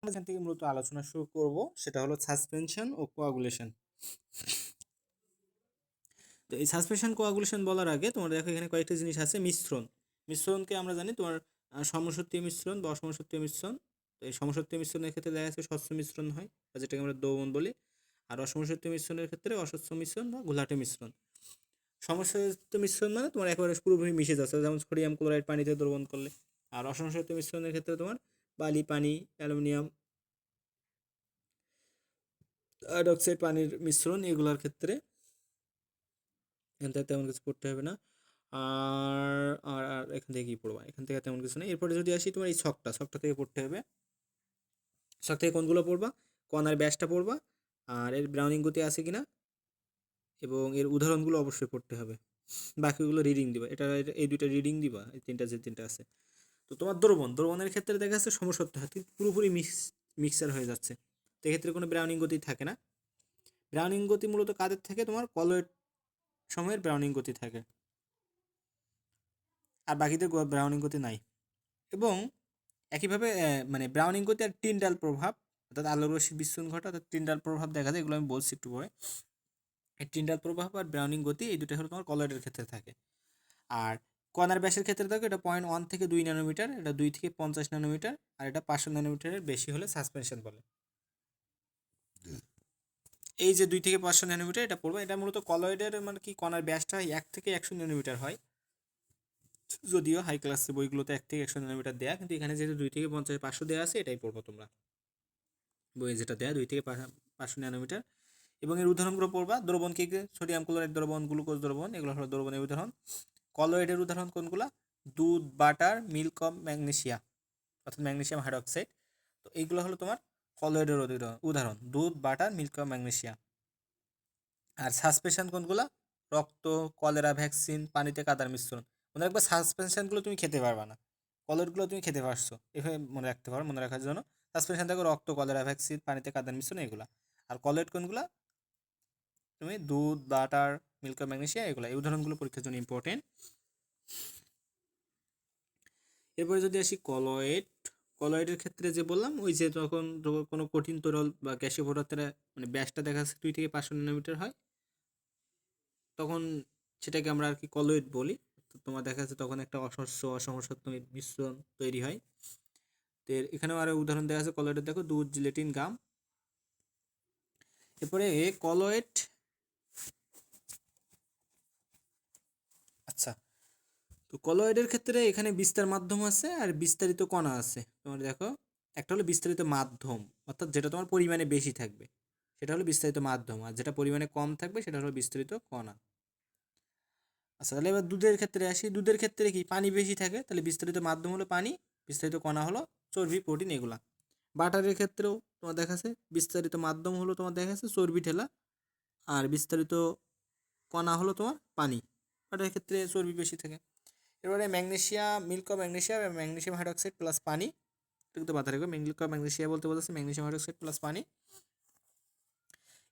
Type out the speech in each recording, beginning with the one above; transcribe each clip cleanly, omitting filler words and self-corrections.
আমরা এখান থেকে মূলত আলোচনা শুরু করব, সেটা হলো সাসপেনশন ও কোয়াগুলেশন। তো এই সাসপেনশন কোয়াগুলেশন বলার আগে তোমার দেখো এখানে কয়েকটা জিনিস আছে। মিশ্রণকে আমরা জানি তোমার সমসত্ত্বীয় মিশ্রণ বা অসমসত্ত্বীয় মিশ্রণ। তো এই সমসত্ত্বীয় মিশ্রণের ক্ষেত্রে দেখা যাচ্ছে স্বচ্ছ মিশ্রণ হয়, বা যেটাকে আমরা দ্রবণ বলি। আর অসমসত্ত্বীয় মিশ্রণের ক্ষেত্রে অস্বচ্ছ মিশ্রণ বা ঘোলাটে মিশ্রণ। সমসত্ত্ব মিশ্রণ মানে তোমার একেবারে পুরোপুরি মিশে যাচ্ছে, যেমন সোডিয়াম ক্লোরাইড পানিতে দ্রবণ করলে। আর অসমসত্ত্ব মিশ্রণের ক্ষেত্রে তোমার বালি, পানি, অ্যালুমিনিয়াম হাইড্রোক্সাইড পানির মিশ্রণ, এগুলোর ক্ষেত্রে এখান থেকে তেমন কিছু পড়তে হবে না। আর আর আর এখান থেকে কি পড়বা, এখান থেকে তেমন কিছু নেই। এরপরে যদি আসি তোমার এই ছকটা থেকে পড়তে হবে। ছক থেকে কোনগুলো পড়বা, কণার ব্যাসটা পড়বা, আর এর ব্রাউনিং গতি আছে কিনা, এবং এর উদাহরণগুলো অবশ্যই পড়তে হবে। বাকিগুলো রিডিং দিবা, এই দুইটা রিডিং দিবা, এই তিনটা আছে। তো তোমার দ্রবণের ক্ষেত্রে দেখা যাচ্ছে সমসত্ব হয়, পুরোপুরি মিক্সার হয়ে যাচ্ছে। তো এক্ষেত্রে কোনো ব্রাউনিং গতি থাকে না। ব্রাউনিং গতি মূলত কাদের থাকে, তোমার কলয়েড সময়ের ব্রাউনিং গতি থাকে, আর বাকিদের ব্রাউনিং গতি নাই। এবং একইভাবে মানে ব্রাউনিং গতি আর টিন্ডাল প্রভাব, অর্থাৎ আলোক রশ্মির বিচ্ছুরণ ঘটা, অর্থাৎ টিন্ডাল প্রভাব দেখা যায়, এগুলো আমি বলছি একটু পরে। এই টিন্ডাল প্রভাব আর ব্রাউনিং গতি এই দুটো হলো তোমার কলয়েডের ক্ষেত্রে থাকে। আর কণার ব্যাসের ক্ষেত্রে থাকে এটা 0.1 থেকে 2 ন্যানোমিটার, এটা 2 থেকে 50 ন্যানোমিটার, আর এটা 500 ন্যানোমিটারের বেশি হলে সাসপেনশন বলে। এই যে 2 থেকে 500 ন্যানোমিটার এটা পড়বে, এটা মূলত কলয়েডের মানে কি কণার ব্যাসটা 1 থেকে 100 ন্যানোমিটার হয়। যদিও হাই ক্লাসের বইগুলোতে 1 থেকে 100 ন্যানোমিটার দেয়া, কিন্তু এখানে যেহেতু 2 থেকে 50 500 দেওয়া আছে, এটাই পড়বো তোমরা। বইয়ে যেটা দেয়া 2 থেকে 500 ন্যানোমিটার। এবং এর উদাহরণগুলো পড়বা। দ্রবণ কি, সোডিয়াম ক্লোরাইড দ্রবণ, গ্লুকোজ দ্রবণ, এগুলো হলো দ্রবণের উদাহরণ। কলয়েডের উদাহরণ কোনগুলা, দুধ, বাটার, মিল্ক অফ ম্যাগনেসিয়া, অর্থাৎ ম্যাগনেসিয়াম হাইড্রক্সাইড। তো এইগুলো হলো তোমার কলয়েডের উদাহরণ, দুধ, বাটার, মিল্ক অফ ম্যাগনেসিয়া। আর সাসপেনশন কোনগুলা, রক্ত, কলেরা ভ্যাকসিন, পানিতে কাদার মিশ্রণ। মনে রাখবে সাসপেনশনগুলো তুমি খেতে পারবা না, কলয়েডগুলো তুমি খেতে পারছো, এভাবে মনে রাখতে পারো। মনে রাখার জন্য সাসপেনশন দেখো রক্ত, কলেরা ভ্যাকসিন, পানিতে কাদার মিশ্রণ, এগুলা। আর কলয়েড কোনগুলা, তুমি দুধ, বাটার, মিল্ক অফ ম্যাগনেসিয়া, এগুলা। এই উদাহরণগুলো পরীক্ষার জন্য ইম্পর্টেন্ট। এরপরে যদি আসি কলয়েডের ক্ষেত্রে যে বললাম, ওই যে যখন কোনো কঠিন তরল বা গ্যাসীয় পদার্থের মানে ব্যাসটা দেখা যাচ্ছে 2 থেকে 500 ন্যানোমিটার হয়, তখন সেটাকে আমরা আর কি কলয়েড বলি। তো তোমার দেখা যাচ্ছে তখন একটা অসমসত্ব মিশ্রণ তৈরি হয়। তো এখানেও আরো উদাহরণ দেওয়া আছে কলয়েডের, দেখো দুধ, জিলেটিন, গাম। এরপরে কলয়েড, আচ্ছা, তো কলয়েডের ক্ষেত্রে এখানে বিস্তার মাধ্যম আছে আর বিস্তারিত কণা আছে। তোমার দেখো একটা হলো বিস্তারিত মাধ্যম, অর্থাৎ যেটা তোমার পরিমাণে বেশি থাকবে সেটা হলো বিস্তারিত মাধ্যম, আর যেটা পরিমাণে কম থাকবে সেটা হলো বিস্তারিত কণা। আচ্ছা, তাহলে এবার দুধের ক্ষেত্রে আসি। দুধের ক্ষেত্রে কি পানি বেশি থাকে, তাহলে বিস্তারিত মাধ্যম হলো পানি, বিস্তারিত কণা হলো চর্বি, প্রোটিন, এগুলা। বাটারের ক্ষেত্রেও তোমার দেখা যাচ্ছে বিস্তারিত মাধ্যম হলো তোমার দেখা যাচ্ছে চর্বি ঠেলা, আর বিস্তারিত কণা হলো তোমার পানি। বাটারের ক্ষেত্রে চর্বি বেশি থাকে। এবারে milk of magnesia, magnesium hydroxide plus পানি, এটা কিন্তু মাথায় রাখবে। মিল্ক অফ ম্যাগনেসিয়া বলতে বোঝাচ্ছে ম্যাগনেসিয়াম হাইড্রক্সাইড প্লাস পানি।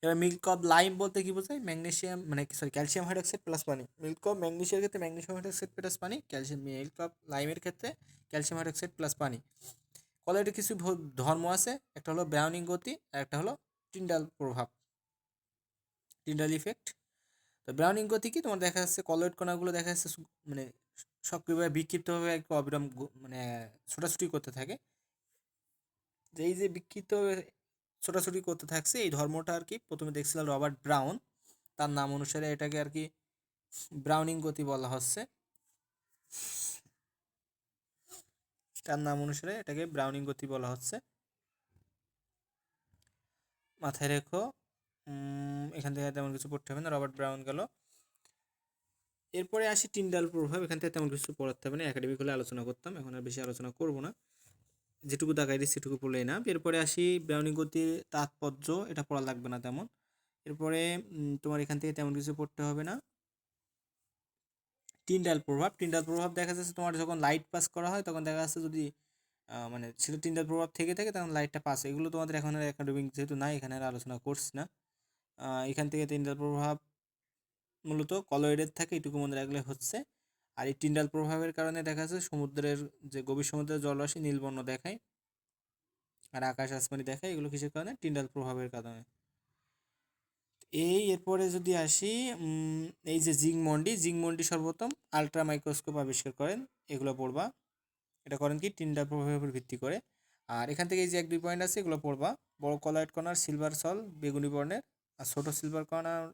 এবার মিল্ক অফ লাইম বলতে কি বোঝায়, ম্যাগনেসিয়াম মানে সরি ক্যালসিয়াম হাইড্রক্সাইড প্লাস পানি। মিল্ক অফ ম্যাগনেসিয়ার ক্ষেত্রে ম্যাগনেসিয়াম হাইড্রক্সাইড প্লাস পানি, মিল্ক অফ লাইমের ক্ষেত্রে ক্যালসিয়াম হাইড্রক্সাইড প্লাস পানি। কলয়েডের কিছু ধর্ম আছে, একটা হলো ব্রাউনিং গতি আর একটা হলো টিন্ডাল প্রভাব, টিন্ডাল ইফেক্ট। তো ব্রাউনিং গতি কি, তোমার দেখা যাচ্ছে কলয়েড কণাগুলো দেখা যাচ্ছে মানে সক্রিয়ভাবে বিক্ষিপ্তভাবে একটু অবিরাম মানে ছোটাছুটি করতে থাকে। যে এই যে বিক্ষিপ্ত ছোটাছুটি করতে থাকছে, এই ধর্মটা আর কি প্রথমে দেখছিলাম রবার্ট ব্রাউন, তার নাম অনুসারে এটাকে আর কি ব্রাউনিং গতি বলা হচ্ছে। তার নাম অনুসারে এটাকে ব্রাউনিং গতি বলা হচ্ছে, মাথায় রেখো। এখান থেকে তেমন কিছু পড়তে হবে না, রবার্ট ব্রাউন গেল। এরপরে আসি টিন্ডাল প্রভাব। এখান থেকে তেমন কিছু পড়াতে হবে না, একাডেমিক হলে আলোচনা করতাম, এখন আর বেশি আলোচনা করব না, যেটুকু দেখাই দিচ্ছি সেটুকু পড়লেই না। এরপরে আসি ব্রাউনিং গতির তাৎপর্য, এটা পড়া লাগবে না তেমন। এরপরে তোমার এখান থেকে তেমন কিছু পড়তে হবে না। টিন্ডাল প্রভাব দেখা যাচ্ছে তোমার যখন লাইট পাস করা হয় তখন দেখা যাচ্ছে যদি মানে সেটা টিন্ডাল প্রভাব থেকে থাকে তখন লাইটটা পাস, এগুলো তোমাদের এখন আর একাডেমিক যেহেতু নাই এখানে আর আলোচনা করছি না। এখান থেকে টিন্ডাল প্রভাব মূলত কলয়েডের থাকে, এটুকু মনে রাখলে হচ্ছে। আর এই টিন্ডাল প্রভাবের কারণে দেখা যাচ্ছে সমুদ্রের যে গভীর সমুদ্রের জলরাশি নীলবর্ণ দেখায়, আর আকাশ আসমানি দেখা, এগুলো কিসের কারণে? টিন্ডাল প্রভাবের কারণে। এরপরে যদি আসি, এই যে জিংমন্ডি সর্বপ্রথম আলট্রা মাইক্রোস্কোপ আবিষ্কার করেন, এগুলো পড়বা। এটা করেন কি? টিন্ডাল প্রভাবের উপর ভিত্তি করে। আর এখান থেকে এই যে 1-2 পয়েন্ট আছে, এগুলো পড়বা। বড় কলয়েড কণার সিলভার সল বেগুনি বর্ণের, আর ছোট সিলভার কণার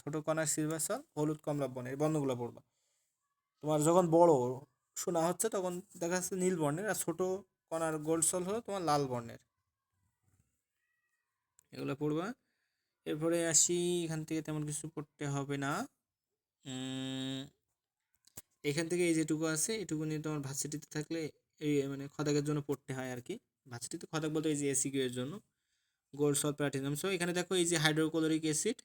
ছোট কণার সিলভার সল হলুদ কমলা বর্ণের, এই বর্ণগুলো পড়বা। তোমার যখন বড় শোনা হচ্ছে তখন দেখা যাচ্ছে নীল বর্ণের, আর ছোট কণার গোল্ড সল হলো তোমার লাল বর্ণের, এগুলো পড়বা। এরপরে আসি, এখান থেকে তেমন কিছু পড়তে হবে না। এখান থেকে এই যেটুকু আছে এটুকু নিয়ে তোমার ভার্সিটিতে থাকলে এই মানে খদাকের জন্য পড়তে হয় আর কি। ভার্সিটিতে খদাক বলতে এই যে এসিকিউ এর জন্য গোল্ড সল প্লাটিনাম। সো এখানে দেখো এই যে হাইড্রোক্লোরিক অ্যাসিড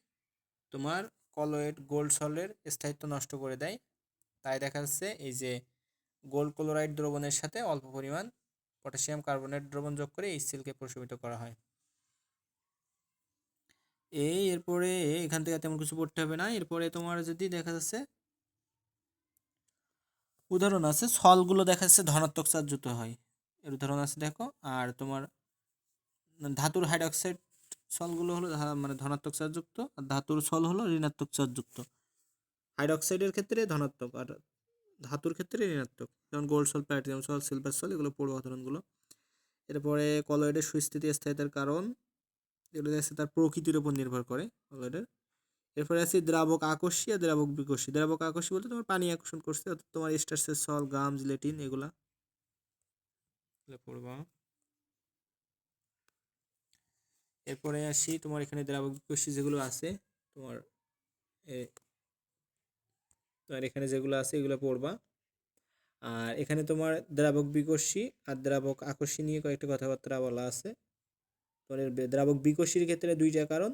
তোমার কলয়েড গোল্ড সলের স্থায়িত্ব নষ্ট করে দেয়। তাই দেখা যাচ্ছে এই যে গোল্ড ক্লোরাইড দ্রবণের সাথে অল্প পরিমাণ পটাশিয়াম কার্বনেট দ্রবণ যোগ করে HCl-কে প্রশমিত করা হয়। এরপরে এখান থেকে তেমন কিছু পড়তে হবে না। এরপরে তোমার যদি দেখা যাচ্ছে উদাহরণ আছে, সলগুলো দেখা যাচ্ছে ধনাত্মক চার্জযুক্ত হয়, এর উদাহরণ আছে দেখো। আর তোমার ধাতুর হাইড্রক্সাইড সলগুলো হলো মানে ধনাত্মক চার্জযুক্ত, আর ধাতুর সল হলো ঋণাত্মক চার্জযুক্ত। হাইড্রক্সাইডের ক্ষেত্রে ধনাত্মক, আর ধাতুর ক্ষেত্রে ঋণাত্মক, যেমন গোল্ড সল, প্ল্যাটিনাম সল, সিলভার সল, এগুলো পড়বো উদাহরণগুলো। এরপরে কলয়েডের সুস্থিতি স্থায়িতার কারণ, এগুলো দেখছে তার প্রকৃতির উপর নির্ভর করে কলয়েডের। এরপরে আছে দ্রাবক আকর্ষী আর দ্রাবক বিকর্ষী। দ্রাবক আকর্ষী বলতে তোমার পানি আকর্ষণ করছে, অর্থাৎ তোমার স্টার্চের সল, গাম, জিলেটিন, এগুলা পড়বা। এরপরে আসি তোমার এখানে দ্রাবক বিকর্ষী যেগুলো আছে তোমার তোমার এখানে যেগুলো আছে এগুলো পড়বা। আর এখানে তোমার দ্রাবক বিকর্ষী আর দ্রাবক আকর্ষী নিয়ে কয়েকটা কথাবার্তা বলা আছে। তোমার দ্রাবক বিকর্ষীর ক্ষেত্রে 2টা কারণ,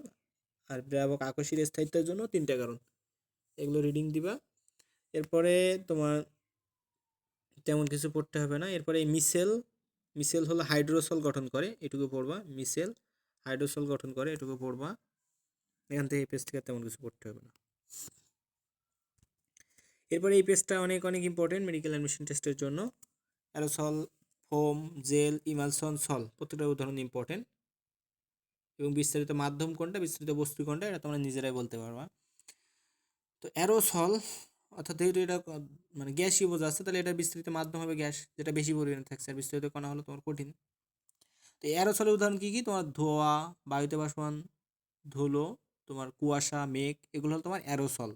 আর দ্রাবক আকর্ষীর স্থায়িত্বের জন্য 3টা কারণ, এগুলো রিডিং দিবা। এরপরে তোমার তেমন কিছু পড়তে হবে না। এরপরে মিসেল হলো হাইড্রোসল গঠন করে, এটুকু পড়বা। মিসেল হাইড্রোসল গঠন করে, এটুকু পড়বা। এখান থেকে এই পেজ থেকে তেমন কিছু পড়তে হবে না। এরপরে এই পেজটা অনেক অনেক ইম্পর্টেন্ট মেডিকেল অ্যাডমিশন টেস্টের জন্য। অ্যারোসল, ফোম, জেল, ইমালসন, সল, প্রত্যেকটা উদাহরণ ইম্পর্টেন্ট। এবং বিস্তারিত মাধ্যম কোনটা, বিস্তারিত বস্তু কোনটা, এটা তোমরা নিজেরাই বলতে পারবা। তো অ্যারোসল অর্থাৎ যেহেতু এটা মানে গ্যাসীয় বোঝা আছে, তাহলে এটা বিস্তৃত মাধ্যম হবে গ্যাস, যেটা বেশি পরিমাণে থাকছে, আর বিস্তৃত কণা হলো তোমার কঠিন। তো অ্যারোসলের উদাহরণ কী কী? তোমার ধোঁয়া, বায়ুতে ভাসমান ধুলো, তোমার কুয়াশা, মেঘ, এগুলো হলো তোমার অ্যারোসল।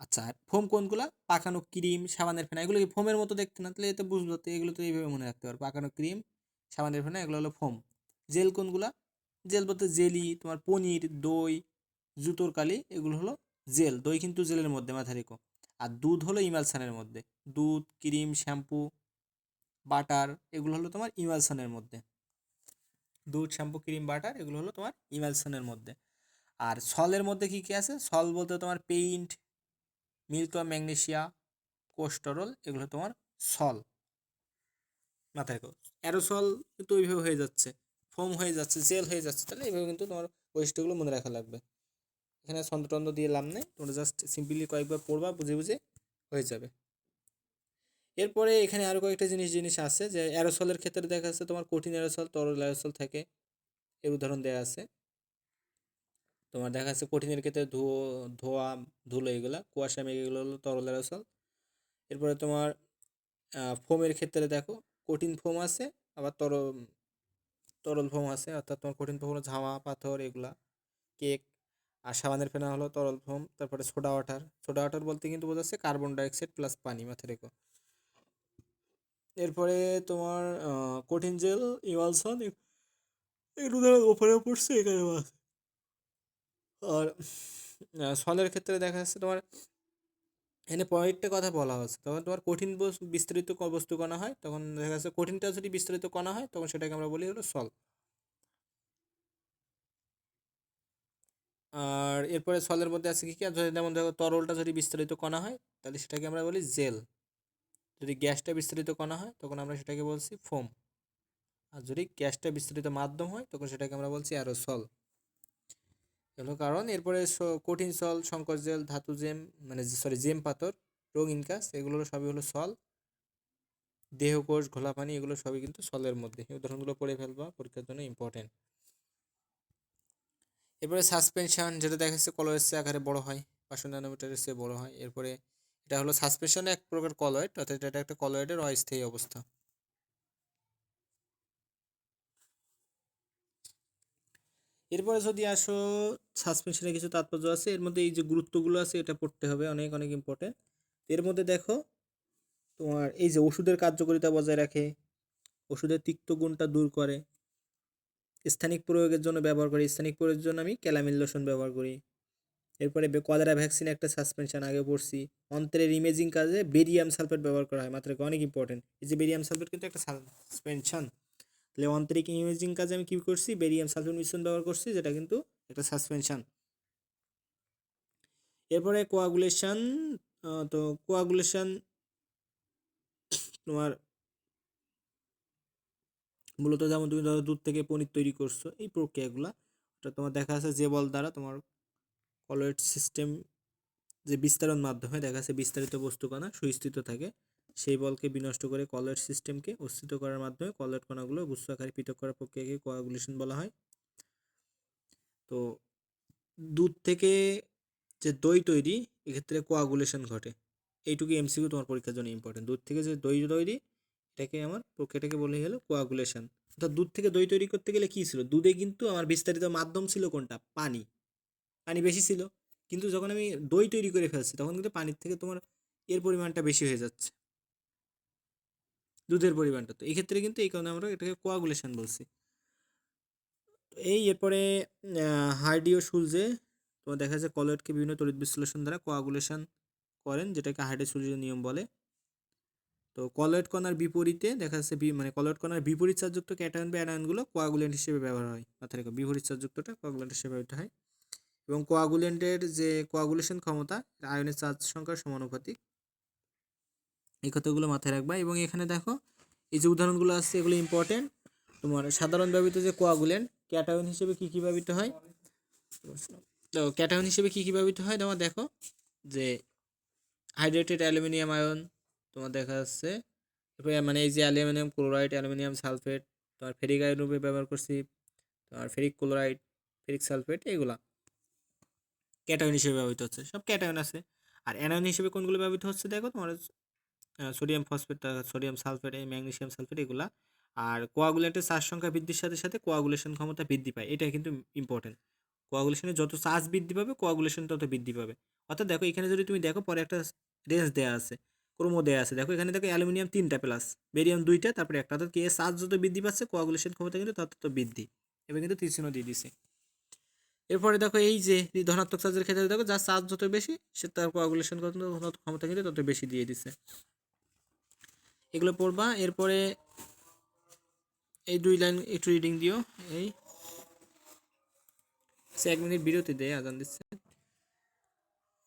আচ্ছা, আর ফোম কোনগুলা? পাকানো ক্রিম, সাবানের ফেনা, এগুলো কি ফোমের মতো দেখতে না? তাহলে এতে বুঝলো, তো এগুলো তো এইভাবে মনে রাখতে পারো, পাকানো ক্রিম, সাবানের ফেনা, এগুলো হলো ফোম। জেল কোনগুলা? জেল বলতে জেলি, তোমার পনির, দই, জুতোর কালি, এগুলো হলো জেল। দই কিন্তু জেলের মধ্যে, মাথায় রেখো। আর দুধ হলো ইমালসানের মধ্যে। দুধ, ক্রিম, শ্যাম্পু, বাটার, এগুলো হলো তোমার ইমালসানের মধ্যে। দুধ, শ্যাম্পু, ক্রিম, বাটার, এগুলো হলো তোমার ইমালসানের মধ্যে। আর সলের মধ্যে কি কি আছে? সল বলতে তোমার পেইন্ট, মিল্ক, ম্যাগনেসিয়া, কোস্টারল, এগুলো তোমার সল, মাথায় রেখো। অ্যারোসল কিন্তু ওইভাবে হয়ে যাচ্ছে, ফোম হয়ে যাচ্ছে, জেল হয়ে যাচ্ছে, তাহলে এইভাবে কিন্তু তোমার বৈশিষ্ট্যগুলো মনে রাখা লাগবে। এখানে ছন্দ দিয়ে লাভ নেই, তোমরা জাস্ট সিম্পলি কয়েকবার পড়বা, বুঝে বুঝে হয়ে যাবে। এরপরে এখানে আরও কয়েকটা জিনিস আছে, যে অ্যারোসলের ক্ষেত্রে দেখা যাচ্ছে তোমার কঠিন অ্যারোসল, তরল অ্যারোসল থাকে, এর উদাহরণ দেওয়া আছে। তোমার দেখা যাচ্ছে কঠিনের ক্ষেত্রে ধোয়া, ধুলো, এগুলা, কুয়াশা, মেঘ, এগুলো হলো তরল অ্যারোসল। এরপরে তোমার ফোমের ক্ষেত্রে দেখো কঠিন ফোম আছে, আবার তরল ফোম আছে, অর্থাৎ তোমার কঠিন ফোম হলো ঝামা, পাথর, এগুলা, কেক। আর সাবানের ফেনা হলো তরল ফোম। তারপরে সোডা ওয়াটার বলতে কিন্তু বোঝাচ্ছে কার্বন ডাইঅক্সাইড প্লাস পানি, মাথায় রেখো। এরপরে তোমার কঠিন জেল, ইমালসন, এগুলো ধরো ওপরে পড়ছে, এখানেও আছে। আর সলের ক্ষেত্রে দেখা যাচ্ছে তোমার এখানে পয়েন্টটা কথা বলা হচ্ছে, তখন তোমার কঠিন বিস্তারিত বস্তু কণা হয়, তখন দেখা যাচ্ছে কঠিনটা যদি বিস্তারিত কণা হয় তখন সেটাকে আমরা বলি হলো সল। আর এরপরে সলের মধ্যে আছে কি কি? যেমন দেখো তরলটা যদি বিস্তারিত কণা হয় তাহলে সেটাকে আমরা বলি জেল। যদি গ্যাসটা বিস্তারিত কণা হয় তখন আমরা সেটাকে বলছি ফোম। আর যদি গ্যাসটা বিস্তারিত মাধ্যম হয় তখন সেটাকে আমরা বলছি অ্যারোসল। এগুলো কারণ। এরপরে কঠিন সল, সংকর জেল, ধাতু জেম, মানে সরি জেম পাথর, রঙিন কাজ, এগুলো সবই হলো সল। দেহকোষ, ঘোলা পানি, এগুলো সবই কিন্তু সলের মধ্যে। এই উদাহরণগুলো পড়ে ফেলবা, পরীক্ষার জন্য ইম্পর্টেন্ট। এরপরে সাসপেনশন, যেটা দেখা যাচ্ছে কলয়েড আকারে বড় হয়, 500 ন্যানোমিটারের চেয়ে বড় হয়। এরপরে এটা হলো সাসপেনশনে এক প্রকার কলয়েড, অর্থাৎ এটা একটা কলয়েডের অস্থায়ী অবস্থা। এরপরে যদি আসো, সাসপেনশনের কিছু তাৎপর্য আছে, এর মধ্যে এই যে গুরুত্বগুলো আছে এটা পড়তে হবে, অনেক অনেক ইম্পর্টেন্ট। এর মধ্যে দেখো তোমার এই যে ওষুধের কার্যকারিতা বজায় রাখে, ওষুধের তিক্ত গুণটা দূর করে, স্থানিক প্রয়োগের জন্য ব্যবহার করি, স্থানিক প্রয়োগের জন্য আমি ক্যালামিন লোশন ব্যবহার করি। এরপরে কলেরা ভ্যাকসিন একটা সাসপেনশন, আগে পড়ছি। অন্ত্রের ইমেজিং কাজে বেরিয়াম সালফেট ব্যবহার করা হয়, মাত্র অনেক ইম্পর্টেন্ট। এই যে বেরিয়াম সালফেট কিন্তু একটা সাসপেনশন, তাহলে অন্ত্রিক ইমেজিং কাজে আমি কি করছি, বেরিয়াম সালফেট মিশ্রণ ব্যবহার করছি, যেটা কিন্তু একটা সাসপেনশন। এরপরে কোয়াগুলেশন, তো কোয়াগুলেশন তোমার মূলত যেমন তুমি ধরো দুধ থেকে পনির তৈরি করছো, এই প্রক্রিয়াগুলো ওটা তোমার দেখা যাচ্ছে যে বল দ্বারা তোমার কলয়েড সিস্টেম, যে বিস্তারণ মাধ্যমে দেখা যাচ্ছে বিস্তারিত বস্তুকণা সুস্থিত থাকে, সেই বলকে বিনষ্ট করে কলয়েড সিস্টেমকে অস্থিত করার মাধ্যমে কলয়েড কণাগুলো গুচ্ছ আকারে পৃথক করার প্রক্রিয়াকে কোয়াগুলেশন বলা হয়। তো দুধ থেকে যে দই তৈরি, এক্ষেত্রে কোয়াগুলেশন ঘটে। এইটুকু এমসিকিউ তোমার পরীক্ষার জন্য ইম্পর্টেন্ট। দুধ থেকে যে দই তৈরি, এটাকে আমার প্রক্রিয়াটাকে বলে গেল কোয়াগুলেশন। অর্থাৎ দুধ থেকে দই তৈরি করতে গেলে কি ছিল, দুধে কিন্তু আমার বিস্তারিত মাধ্যম ছিল কোনটা, পানি। পানি বেশি ছিল, কিন্তু যখন আমি দই তৈরি করে ফেলছি তখন কিন্তু পানির থেকে তোমার এর পরিমাণটা বেশি হয়ে যাচ্ছে, দুধের পরিমাণটা। তো এই ক্ষেত্রে কিন্তু এই কারণে আমরা এটাকে কোয়াগুলেশন বলছি। এই এরপরে হার্ডি ও সুলজে তোমার দেখা যাচ্ছে কলয়েডকে বিভিন্ন তড়িৎ বিশ্লেষণ দ্বারা কোয়াগুলেশন করেন, যেটাকে হার্ডি সুলজের নিয়ম বলে। তো কলয়েড কণার বিপরীতে দেখা যাচ্ছে মানে কলয়েড কণার বিপরীত চার্জযুক্ত ক্যাটায়ন বা অ্যানায়নগুলো কোয়াগুলেন্ট হিসেবে ব্যবহার হয়। মাথায় রেখো, বিপরীত চার্জযুক্তটা কোয়াগুলেন্ট হিসেবে ব্যবহৃত হয়। এবং কোয়াগুলেন্টের যে কোয়াগুলেশন ক্ষমতা আয়নের চার্জ সংখ্যার সমানুপাতিক, এই কথাগুলো মাথায় রাখবা। এবং এখানে দেখো এই যে উদাহরণগুলো আছে এগুলো ইম্পর্টেন্ট। তোমার সাধারণ ব্যবহৃত যে কোয়াগুলেন্ট, ক্যাটায়ন হিসেবে কী কী ব্যবহৃত হয়, তো ক্যাটায়ন হিসেবে কী কী ব্যবহৃত হয় তোমার দেখো, যে হাইড্রেটেড অ্যালুমিনিয়াম আয়ন তোমার দেখা যাচ্ছে, মানে এই যে অ্যালুমিনিয়াম ক্লোরাইড, অ্যালুমিনিয়াম সালফেট, তোমার ফেরিক আয়ন রূপে ব্যবহার করছি, তোমার ফেরিক ক্লোরাইড, ফেরিক সালফেট, এগুলা ক্যাটায়ন হিসেবে ব্যবহৃত হচ্ছে, সব ক্যাটায়ন আছে। আর অ্যানায়ন হিসেবে কোনগুলো ব্যবহৃত হচ্ছে দেখো তোমার, সোডিয়াম ফসফেট, সোডিয়াম সালফেট, এই ম্যাগনেসিয়াম সালফেট, এগুলা। আর কোয়াগুলেন্টের চার্জ সংখ্যা বৃদ্ধির সাথে সাথে কোয়াগুলেশন ক্ষমতা বৃদ্ধি পায়, এটা কিন্তু ইম্পর্টেন্ট। কোয়াগুলেশনে যত চার্জ বৃদ্ধি পাবে কোয়াগুলেশন তত বৃদ্ধি পাবে। অর্থাৎ দেখো এখানে যদি তুমি দেখো পরে একটা রেঞ্জ দেওয়া আছে, ক্রম দেওয়া আছে, দেখো এখানে দেখো অ্যালুমিনিয়াম 3টা প্লাস, বেরিয়াম 2টা, তারপরে একটা, অর্থাৎ কি চার্জ যত বৃদ্ধি পাচ্ছে কোয়াগুলেশন ক্ষমতা কিন্তু তত বৃদ্ধি। এবার কিন্তু তীর চিহ্ন দিয়ে দিছে। এরপরে দেখো এই যে ধনাত্মক চার্জের ক্ষেত্রে দেখো যার চার্জ যত বেশি সে তার কোয়াগুলেশন ক্ষমতা কিন্তু তত বেশি দিয়ে দিছে। এগুলো পড়বা। এরপরে এই 2 লাইন একটু রিডিং দিও। এই 1 মিনিট বিরতি দেয়, আজান দিচ্ছে।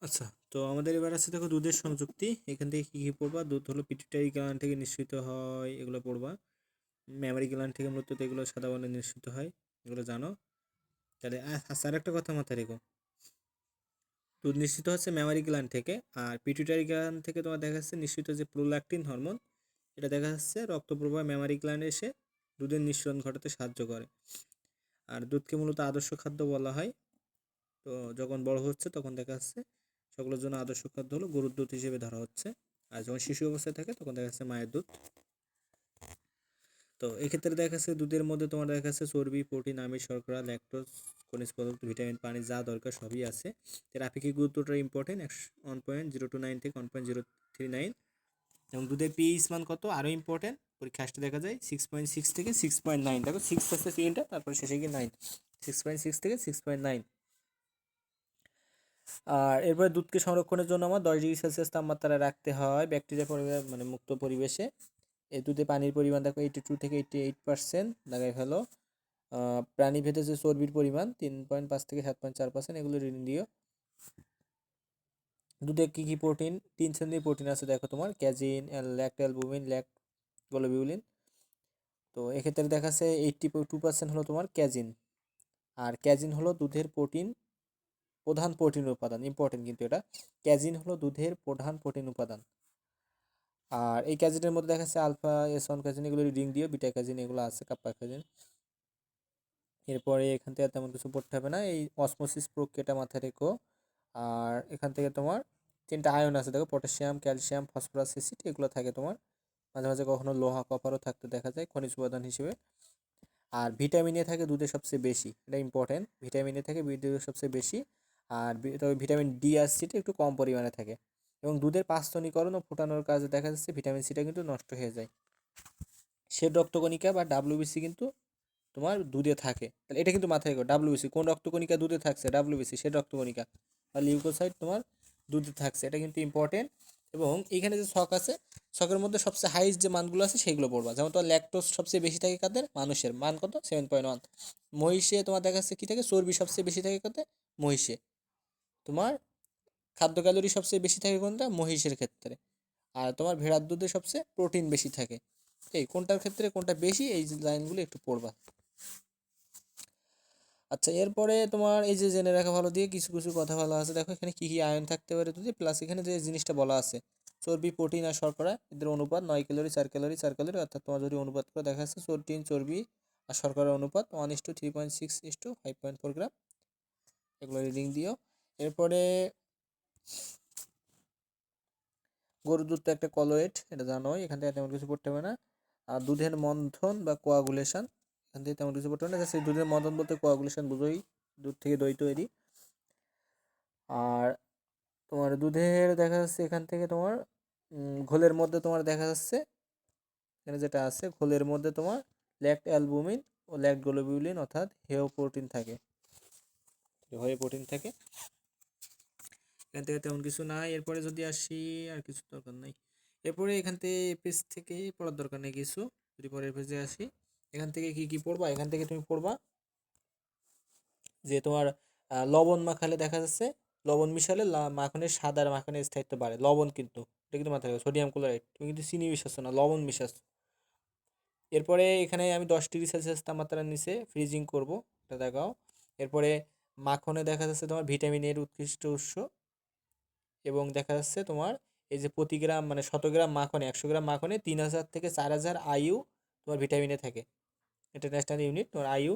আচ্ছা, তো আমাদের এবার আছে দেখো দুধের সংযুক্তি। এখান থেকে কী কী পড়বা, দুধ হলো পিটুইটারি গ্ল্যান্ড থেকে নিঃসৃত হয়, এগুলো পড়বা। মেমারি গ্ল্যান্ড থেকে মূলত এগুলো সাদা বর্ণে নিঃসৃত হয়, এগুলো জানো। তাহলে আচ্ছা, আর একটা কথা মাথায় রেখো, দুধ নিঃসৃত হচ্ছে মেমারি গ্ল্যান্ড থেকে, আর পিটুইটারি গ্ল্যান্ড থেকে তোমার দেখা যাচ্ছে নিঃসৃত যে প্রোল্যাকটিন হরমোন, এটা দেখা যাচ্ছে রক্ত প্রবাহ মেমারি গ্ল্যান্ডে এসে দুধের নিঃসরণ ঘটাতে সাহায্য করে। আর দুধকে মূলত আদর্শ খাদ্য বলা হয়। তো যখন বড় হচ্ছে তখন দেখা যাচ্ছে সকলের জন্য আদর্শ খাদ্য হলো গরুর দুধ হিসেবে ধরা হচ্ছে, আর যখন শিশু অবস্থায় থাকে তখন দেখা যাচ্ছে মায়ের দুধ। তো এক্ষেত্রে দেখা যাচ্ছে দুধের মধ্যে তোমার দেখা যাচ্ছে চর্বি, প্রোটিন, আমিষ, শর্করা, ল্যাকটোজ, খনিজ পদার্থ, ভিটামিন, পানি যা দরকার সবই আছে। এর আপেক্ষিক গুরুত্বটা ইম্পর্টেন্ট, 1.029 থেকে 1.039। এবং দুধের পিএইচ মান কত আরও ইম্পর্টেন্ট, পরীক্ষা আসতে দেখা যায় 6.6 থেকে 6.9। দেখো 6 আছে সেকেন্ডটা, তারপরে শেষে গিয়ে 9, 6.6 থেকে 6.9। আর এরপরে দুধকে সংরক্ষণের জন্য আমার 10 ডিগ্রি সেলসিয়াস তাপমাত্রায় রাখতে হয় ব্যাকটেরিয়া পরিবেশ, মানে মুক্ত পরিবেশে। এই দুধে পানির পরিমাণ দেখো 82 থেকে 88% লাগাই ফেলো। প্রাণীভেদে যে চর্বির পরিমাণ 3.5 থেকে 7.4%, এগুলো রিডিং দিও। দুধে কী কী প্রোটিন, 3 শ্রেণীর প্রোটিন আছে দেখো তোমার, ক্যাজিন, ল্যাকটোঅ্যালবুমিন, ল্যাকটোগ্লোবিউলিন। তো এক্ষেত্রে দেখা যাচ্ছে 82% হলো তোমার ক্যাজিন। আর ক্যাজিন হলো দুধের প্রধান প্রোটিন উপাদান, ইম্পর্টেন্ট কিন্তু এটা, ক্যাজিন হলো দুধের প্রধান প্রোটিন উপাদান। আর এই ক্যাজিনের মধ্যে দেখা যাচ্ছে আলফা S1 ক্যাজিন এগুলো রিডিং দিও, বিটা ক্যাজিন এগুলো আছে, কাপ্পা ক্যাজিন। এরপরে এখান থেকে তেমন কিছু পড়তে হবে না, এই অসমোসিস প্রক্রিয়াটা মাথায় রেখো। আর এখান থেকে তোমার 3টা আয়ন আছে দেখো, পটাশিয়াম, ক্যালসিয়াম, ফসফরাস, অ্যাসিড এগুলো থাকে তোমার। মাঝে মাঝে কখনো লোহা, কপারও থাকতে দেখা যায় খনিজ উপাদান হিসেবে। আর ভিটামিন এ থাকে দুধে সবচেয়ে বেশি, এটা ইম্পর্টেন্ট, ভিটামিন এ থাকে দুধে সবচেয়ে বেশি। আর তবে ভিটামিন ডি আর সিটা একটু কম পরিমাণে থাকে। এবং দুধের পাস্তনীকরণ ও ফোটানোর কাজে দেখা যাচ্ছে ভিটামিন সিটা কিন্তু নষ্ট হয়ে যায়। শ্বেত রক্তকণিকা বা ডাব্লিউবিসি কিন্তু তোমার দুধে থাকে, তাহলে এটা কিন্তু মাথায় রেখো। ডাব্লিউবিসি কোন রক্তকণিকা দুধে থাকছে? ডাব্লিউবিসি শ্বেত রক্তকণিকা বা লিউকোসাইট তোমার দুধে থাকছে, এটা কিন্তু ইম্পর্টেন্ট। এবং এখানে যে ছক আছে, ছকের মধ্যে সবচেয়ে হাইস্ট যে মানগুলো আছে সেইগুলো পড়বা। যেমন তোমার ল্যাকটোজ সবচেয়ে বেশি থাকে কাদের? মানুষের। মান কত? 7.1। মহিষে তোমার দেখা যাচ্ছে কী থাকে? চর্বি সবচেয়ে বেশি থাকে কাদের? মহিষে। তোমার খাদ্য ক্যালোরি সবচেয়ে বেশি থাকে কোনটা? মহিষের ক্ষেত্রে। আর তোমার ভেড়ার দুধে সবচেয়ে প্রোটিন বেশি থাকে। এই কোনটার ক্ষেত্রে কোনটা বেশি, এই লাইনগুলো একটু পড়বা। আচ্ছা, এরপরে তোমার এই যে জেনে রাখা ভালো দিয়ে কিছু কিছু কথা ভালো আছে, দেখো এখানে কী কী আয়ন থাকতে পারে দুধে, প্লাস এখানে যে জিনিসটা বলা আছে চর্বি, প্রোটিন আর শর্করা এদের অনুপাত 9 ক্যালোরি 4 ক্যালোরি 4 ক্যালোরি, অর্থাৎ তোমার যদি অনুপাত করে দেখা যাচ্ছে প্রোটিন, চর্বি আর শর্করার অনুপাত 1:3.6:5.4 গ্রাম, এগুলো রিডিং দিও। এরপরে গরুর দুধ তো একটা কলোয়েড, এটা জানোই, এখান থেকে তেমন কিছু পড়তে হবে না। আর দুধের মন্থন বা কোয়াগুলেশন, এখান থেকে তেমন কিছু পড়তে হবে না, সেই দুধের মন্থন বলতে কোয়াগুলেশন বুঝোই, দুধ থেকে দই তৈরি। আর তোমার দুধের দেখা যাচ্ছে এখান থেকে তোমার ঘোলের মধ্যে তোমার দেখা যাচ্ছে এখানে যেটা আছে, ঘোলের মধ্যে তোমার ল্যাক্ট অ্যালবুমিন ও ল্যাক্ট গ্লোবিউলিন অর্থাৎ হেও প্রোটিন থাকে, হেও প্রোটিন থাকে। এখান থেকে তেমন কিছু নাই। এরপরে যদি আসি, আর কিছু দরকার নাই। এরপরে এখান থেকে পেজ থেকে পড়ার দরকার নেই কিছু। যদি পরের পেজে আসি, এখান থেকে কি কি পড়বা? এখান থেকে তুমি পড়বা যে তোমার লবণ মাখালে দেখা যাচ্ছে, লবণ মিশালে মাখনের স্বাদ আর মাখনের স্থায়িত্ব বাড়ে। লবণ কিন্তু, এটা কিন্তু মাথায় রাখো, সোডিয়াম ক্লোরাইড, তুমি কিন্তু চিনি মিশাচ্ছ না, লবণ মিশাচ্ছ। এরপরে এখানে আমি 10 ডিগ্রি সেলসিয়াস তাপমাত্রার নিচে ফ্রিজিং করব, এটা দেখাও। এরপরে মাখনে দেখা যাচ্ছে তোমার ভিটামিন এর উৎকৃষ্ট উৎস। এবং দেখা যাচ্ছে তোমার এই যে প্রতি গ্রাম মানে 100 গ্রাম মাখনে, 100 গ্রাম মাখনে 3000 থেকে 4000 আইইউ তোমার ভিটামিনে থাকে। ইন্টারন্যাশনাল ইউনিট তোমার আইইউ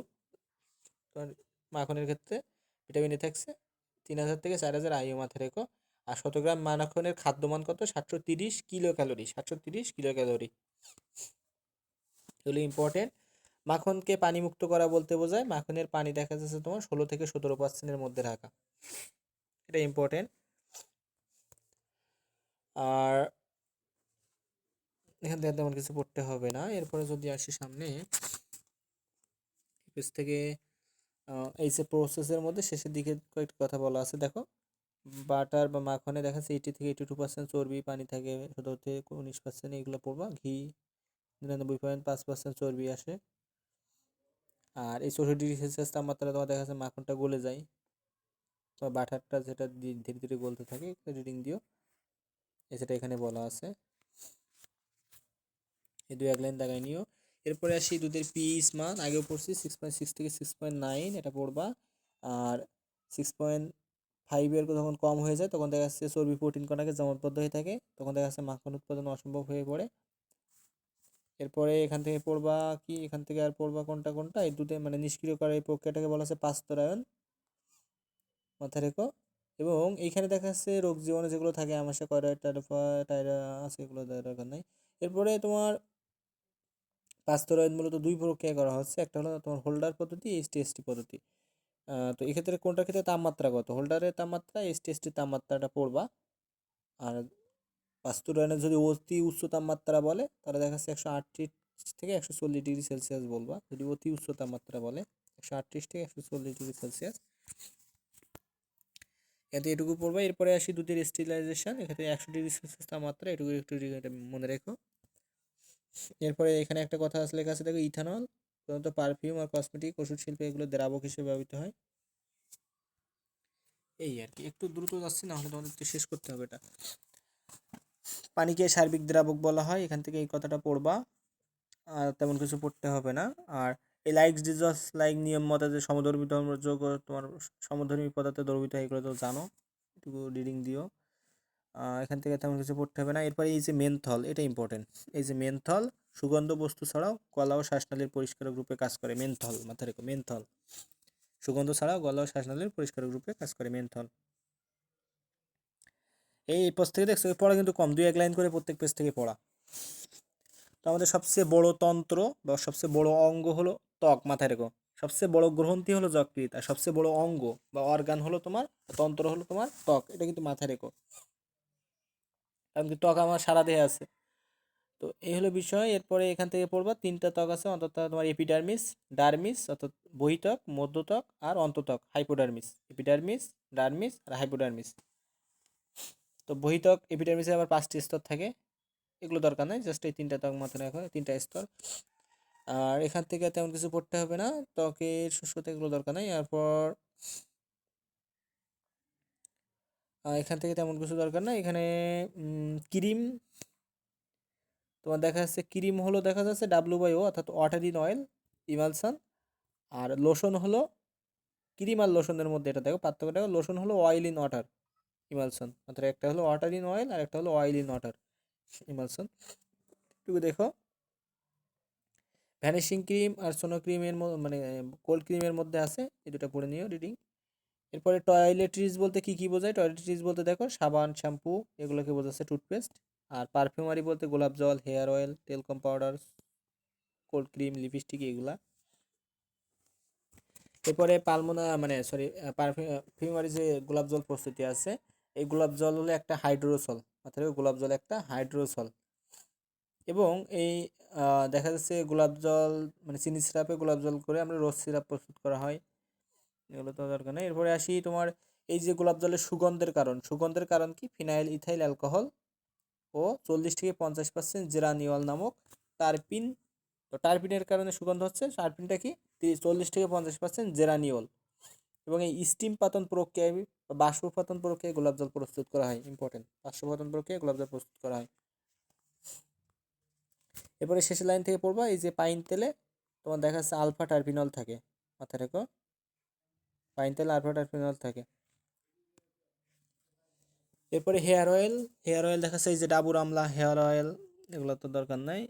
তোমার মাখনের ক্ষেত্রে ভিটামিনে থাকছে 3000 থেকে 4000 আইইউ, মাথায় রেখো। আর 100 গ্রাম মাখনের খাদ্যমান কত? 730 কিলো ক্যালোরি, 730 কিলো ক্যালোরি, এগুলো ইম্পর্টেন্ট। মাখনকে পানিমুক্ত করা বলতে বোঝায় মাখনের পানি দেখা যাচ্ছে তোমার 16 থেকে 17% মধ্যে রাখা, এটা ইম্পর্টেন্ট। আর এখান থেকে তেমন কিছু পড়তে হবে না। এরপরে যদি আসি সামনে পেজ থেকে, এই যে প্রসেসের মধ্যে শেষের দিকে কয়েকটা কথা বলা আছে দেখো। বাটার বা মাখনে দেখা যাচ্ছে 80 থেকে 82% চর্বি, পানি থাকে 17 থেকে 19%, এগুলো পড়বা। ঘি 99.5% চর্বি আসে। আর এই 64 ডিগ্রি সেলসিয়াস তাপমাত্রা তোমার দেখা যাচ্ছে মাখনটা গলে যায়, বা বাটারটা যেটা ধীরে ধীরে গলতে থাকে, রিডিং দিও, সেটা এখানে বলা আছে। এই দুই এক লাইন দাগাই নিও। এরপরে আসি দুধের পিএইচ মান, আগেও পড়ছি 6.6 থেকে 6.9, এটা পড়বা। আর 6.5 যখন কম হয়ে যায় তখন দেখা যাচ্ছে চর্বি, প্রোটিন কণাকে জমাটবদ্ধ হয়ে থাকে, তখন দেখা যাচ্ছে মাখন উৎপাদন অসম্ভব হয়ে পড়ে। এরপরে এখান থেকে পড়বা কি, এখান থেকে আর পড়বা কোনটা কোনটা, এই দুধে মানে নিষ্ক্রিয় করার এই প্রক্রিয়াটাকে বলা হচ্ছে পাস্তরায়ন, মাথায় রেখো। এবং এইখানে দেখা যাচ্ছে রোগ জীবাণু যেগুলো থাকে আমাশা, কয়রা, টাইরা আছে, এগুলো দরকার নাই। এরপরে তোমার পাস্তরায়ন মূলত দুই প্রক্রিয়া করা হচ্ছে, একটা হলো তোমার হোল্ডার পদ্ধতি, এইচটিএসটি পদ্ধতি। তো এক্ষেত্রে কোনটার ক্ষেত্রে তাপমাত্রা কত, হোল্ডারের তাপমাত্রা, এইচটিএসটির তাপমাত্রাটা পড়বা। আর পাস্তরায়নের যদি অতি উচ্চ তাপমাত্রা বলে তাহলে দেখা যাচ্ছে 138 থেকে 140 ডিগ্রি সেলসিয়াস বলবা, যদি অতি উচ্চ তাপমাত্রা বলে 138 থেকে 140 ডিগ্রি সেলসিয়াস, এতে এটুকু পড়বা। এরপরে আসি দুধের স্টেরিলাইজেশন, এক্ষেত্রে 100 ডিগ্রি সেলসিয়াস তাপমাত্রা, এটুকু একটু এটা মনে রেখো। এরপরে এখানে একটা কথা আসলে লেখা আছে দেখো, ইথানল প্রধানত পারফিউম আর কসমেটিক, ওষুধ শিল্পে এগুলো দ্রাবক হিসেবে ব্যবহৃত হয়। এই আর কি, একটু দ্রুত যাচ্ছি না হলে তোমাদের তো শেষ করতে হবে এটা। পানিকে সার্বিক দ্রাবক বলা হয়, এখান থেকে এই কথাটা পড়বা, আর তেমন কিছু পড়তে হবে না। আর এই লাইক ডিজস লাইক নিয়ম মতে যে সমধর্মী ধর্মযোগ তোমার সমধর্মী পদার্থে দ্রবীত হয়, এগুলো তো জানো, এটুকু রিডিং দিও। এখান থেকে তেমন কিছু পড়তে হবে না। এরপরে এই যে মেনথল, এটা ইম্পর্টেন্ট। এই যে মেনথল সুগন্ধ বস্তু ছাড়াও গলা ও শ্বাসনালীর পরিষ্কারক রূপে কাজ করে। মেনথল মাথায় রেখো, মেনথল সুগন্ধ ছাড়াও গলা ও শ্বাসনালীর পরিষ্কারক রূপে কাজ করে মেনথল। এই পেজ থেকে দেখছো পড়া কিন্তু কম, 2-1 লাইন করে প্রত্যেক পেজ থেকে পড়া। তো আমাদের সবচেয়ে বড় তন্ত্র বা সবচেয়ে বড় অঙ্গ হলো ত্বক, মাথায় রেখো। সবচেয়ে বড় গ্রন্থি হলো যকৃৎ, আর সবচেয়ে বড় অঙ্গ বা অর্গান হলো তোমার, তন্ত্র হলো তোমার ত্বক। এটা কিন্তু মাথায় রেখো, কারণ কি ত্বক আমার সারা দেহে আছে। তো এই হলো বিষয়। এরপরে এখান থেকে পড়বা 3টা ত্বক আছে অন্তত, তোমার এপিডার্মিস, ডার্মিস অর্থাৎ বহিত্বক, মধ্যত্বক আর অন্তত্বক হাইপোডার্মিস। এপিডার্মিস, ডার্মিস আর হাইপোডার্মিস। তো বহিত্বক এপিডার্মিসে আবার 5টি স্তর থাকে, এগুলো দরকার নাই, জাস্ট এই 3টা ত্বক মাথায় রাখো, 3টা স্তর। আর এখান থেকে তেমন কিছু পড়তে হবে না, ত্বকের শুষ্কতা এগুলো দরকার নাই। এরপর এখান থেকে তেমন কিছু দরকার নাই। এখানে ক্রিম তোমার দেখা যাচ্ছে, ক্রিম হলো দেখা যাচ্ছে W/O অর্থাৎ ওয়াটার ইন অয়েল ইমালশন। আর লোশন হলো, ক্রিম আর লোশনের মধ্যে এটা দেখো পার্থক্যটা, লোশন হলো অয়েল ইন ওয়াটার ইমালশন, অর্থাৎ একটা হলো ওয়াটার ইন অয়েল আর একটা হলো অয়েল ইন ওয়াটার ইমালশন। একটু দেখো, ভ্যানিশিং ক্রিম আর সোনো ক্রিমের মানে কোল্ড ক্রিমের মধ্যে আছে, এই দুটো পড়ে নিও রিডিং। এরপরে টয়লেট্রিজ বলতে কি কি বোঝায়? টয়লেট্রিজ বলতে দেখো সাবান, শ্যাম্পু এগুলোকে বোঝাচ্ছে, টুথপেস্ট। আর পারফিউমারি বলতে গোলাপ জল, hair oil, talcum powder, cold cream, lipstick এগুলা। এরপরে পালমোনা মানে সরি পারফিউমারি যে গোলাপ জল প্রস্তুতি আছে, এই গোলাপ জল হলো একটা হাইড্রোসল, অর্থাৎ গোলাপ জল একটা হাইড্রোসল। এবং এই দেখা যাচ্ছে গোলাপ জল মানে চিনি সিরাপে গোলাপ জল করে আমরা রোজ সিরাপ প্রস্তুত করা হয়, এগুলো তো দরকার নেই। এরপরে আসি তোমার এই যে গোলাপ জলের সুগন্ধের কারণ, সুগন্ধের কারণ কি? ফিনাইল ইথাইল অ্যালকোহল ও 40-50% জেরানিওল নামক টারপিন। তো টারপিনের কারণে সুগন্ধ হচ্ছে, টারপিনটা কি? 40-50% জেরানিওল। এবং এই স্টিম পাতন প্রক্রিয়ায় বা বাষ্পপাতন প্রক্রিয়ায় গোলাপ জল প্রস্তুত করা হয়, ইম্পর্টেন্ট, বাষ্পপাতন প্রক্রিয়ায় গোলাপ জল প্রস্তুত করা হয়। এরপরে শেষের লাইন থেকে পড়বা, এই যে পাইন তেলে তোমার দেখা যাচ্ছে আলফা টারপিনল থাকে, মাথায় রেখো, পাইন তেলে আলফা টারপিনল থাকে। এরপরে হেয়ার অয়েল, হেয়ার অয়েল দেখা যাচ্ছে এই যে ডাবুর আমলা হেয়ার অয়েল, এগুলো তো দরকার নাই।